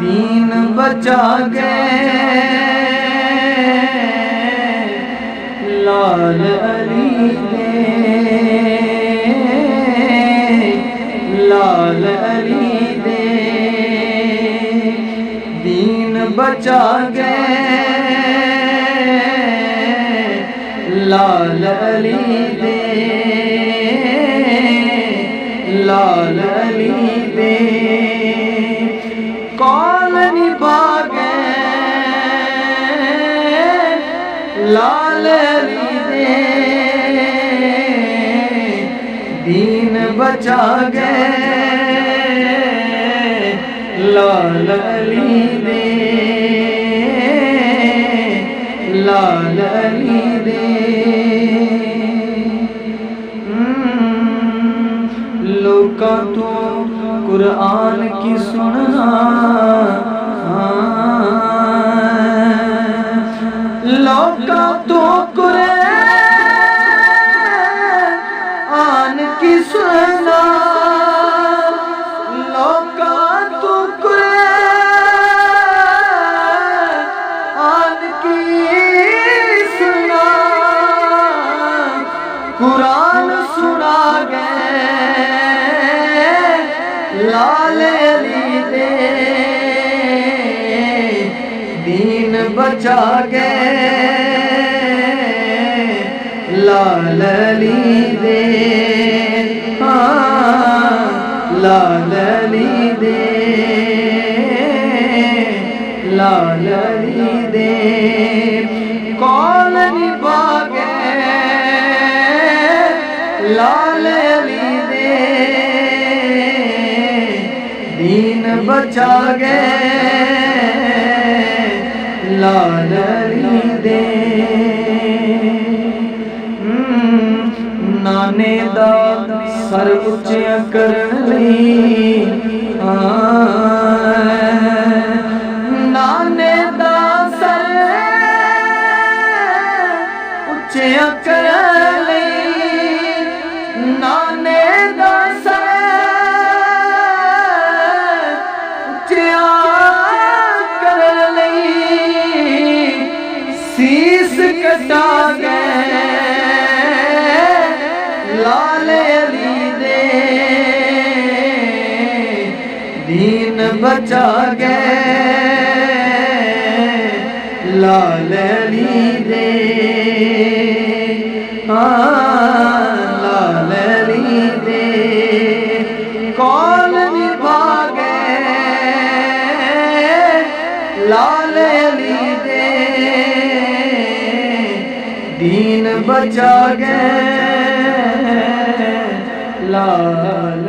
दीन बचा गए लाल अली दे, लाल अली दे। दीन बचा गए लाल अली दे, लाल अली दे। कौन निभा गए लाल अली दे, दीन बचा गए लाल अली दे, लाल अली दे। लोका तो कुरान की सुनना, लोका तो कुरान की सुनना, लोका तो कुरान की सुना। कुरान सुना गए लाल अली दे, दीन बचा गए लाल अली दे, लाल अली दे, लाल अली दे। कौन निभा गए लाल अली दे, दीन बचा गए लाल अली दे। नाने दा सर उच्चा करन लई, नाने दा सर उच्चा करन लई, नाने दा सर उच्चा करन लई शीस कटा गए लाल अली दे, दीन बचा गए लाल अली दे, लाल अली दे। कौन निभा गए लाल अली दे, दीन बचा गए लाल